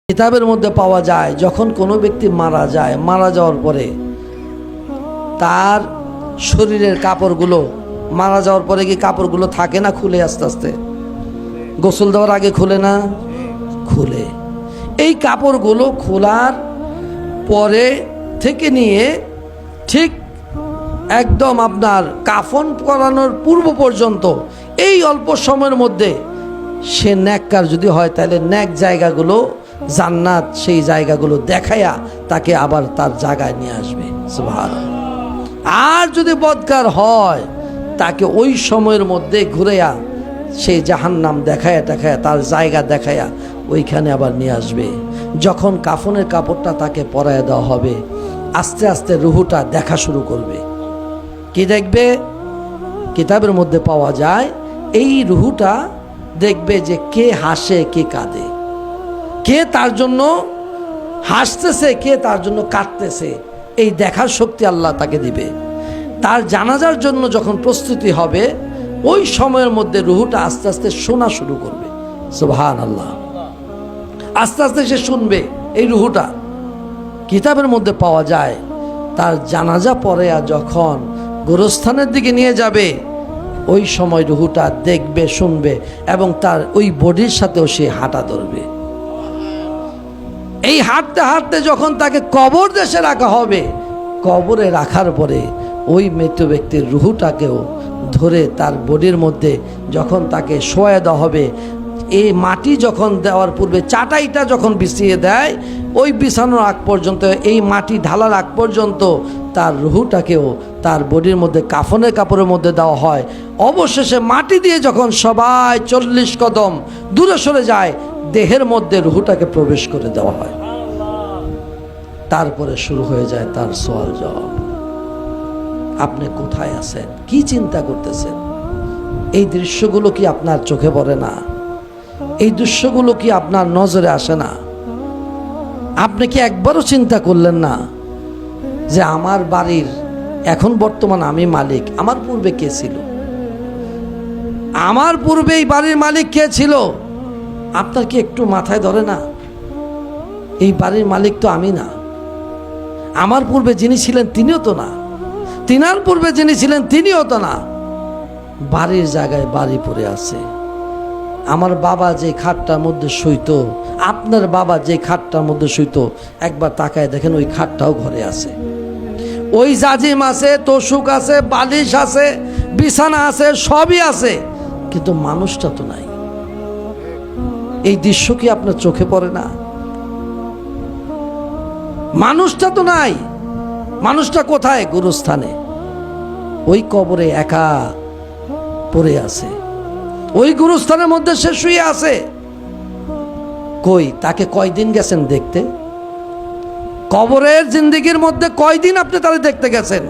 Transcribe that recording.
কিতাবের মধ্যে পাওয়া যায় যখন কোনো ব্যক্তি মারা যায়, মারা যাওয়ার পরে তার শরীরের কাপড়গুলো, মারা যাওয়ার পরে কি কাপড়গুলো থাকে না খুলে আস্তে আস্তে? গোসল দেওয়ার আগে খুলে না? খুলে। এই কাপড়গুলো খোলার পরে থেকে নিয়ে ঠিক একদম আপনার কাফন করানোর পূর্ব পর্যন্ত এই অল্প সময়ের মধ্যে সে নেককার যদি হয় তাহলে নেক জায়গাগুলো, জান্নাত সেই জায়গাগুলো দেখাইয়া তাকে আবার তার জায়গায় নিয়ে আসবে। সুবহানাল্লাহ। আর যদি বদকার হয় তাকে ওই সময়ের মধ্যে ঘুরেয়া সেই জাহান্নাম দেখায়া তার জায়গা দেখায়া ওইখানে আবার নিয়ে আসবে। যখন কাফনের কাপড়টা তাকে পরাইয়া দেওয়া হবে, আস্তে আস্তে রুহুটা দেখা শুরু করবে। কি দেখবে? কিতাবের মধ্যে পাওয়া যায় এই রুহুটা দেখবে যে কে হাসে কে কাঁদে, কে তার জন্য হাসতেছে কে তার জন্য কাঁদতেছে, এই দেখার শক্তি আল্লাহ তাকে দিবে। তার জানাজার জন্য যখন প্রস্তুতি হবে ওই সময়ের মধ্যে রুহুটা আস্তে আস্তে শোনা শুরু করবে। সুবহানাল্লাহ। আস্তে আস্তে সে শুনবে। এই রুহুটা কিতাবের মধ্যে পাওয়া যায় তার জানাজা পরে যখন গোরস্থানের দিকে নিয়ে যাবে ওই সময় রুহুটা দেখবে, শুনবে এবং তার ওই বডির সাথেও সে হাঁটা ধরবে। এই হাঁটতে হাঁটতে যখন তাকে কবর দেশে রাখা হবে, কবরে রাখার পরে ওই মৃত ব্যক্তির রুহুটাকেও ধরে তার বডির মধ্যে যখন তাকে শোয়া দেওয়া হবে, এই মাটি যখন দেওয়ার পূর্বে চাটাইটা যখন বিছিয়ে দেয়, ওই বিছানোর আগ পর্যন্ত, এই মাটি ঢালার আগ পর্যন্ত তার রুহুটাকেও তার বডির মধ্যে কাফনের কাপড়ের মধ্যে দেওয়া হয়। অবশেষে মাটি দিয়ে যখন সবাই 40 কদম দূরে সরে যায়, দেহের মধ্যে রুহুটাকে প্রবেশ করে দেওয়া হয়। তারপরে শুরু হয়ে যায় তার সওয়াল জবাব। আপনি কোথায় আছেন? কি চিন্তা করতেছেন? এই দৃশ্যগুলো কি আপনার চোখে পড়ে না? এই দৃশ্যগুলো কি আপনার নজরে আসে না? আপনি কি একবারও চিন্তা করলেন না যে আমার বাড়ির এখন বর্তমান আমি মালিক, আমার পূর্বে কে ছিল? আমার পূর্বে এই বাড়ির মালিক কে ছিল? আপনার কি একটু মাথায় ধরে না? এই বাড়ির মালিক তো আমি না। আমার পূর্বে যিনি ছিলেন তিনিও তো না, তিনার পূর্বে যিনি ছিলেন তিনিও তো না। বাড়ির জায়গায় বাড়ি পড়ে আছে। আমার বাবা যে খাটটার মধ্যে শুইতো, আপনার বাবা যে খাটটার মধ্যে শুইতো, একবার তাকায় দেখেন ওই খাটটাও ঘরে আছে। ওই জাজিম আছে, তোষক আছে, বালিশ আছে, বিছানা আছে, সবই আছে, কিন্তু মানুষটা তো নাই। এই দৃশ্য কি আপনার চোখে পড়ে না? মানুষটা তো নাই। মানুষটা কোথায়? গুরুস্থানে, ওই কবরে একা পড়ে আছে। ওই গুরুস্থানের মধ্যে সে শুয়ে আছে। কই তাকে কয়দিন গেছেন দেখতে? কবরের জিন্দেগির মধ্যে কয়দিন আপনি তাকে দেখতে গেছেন?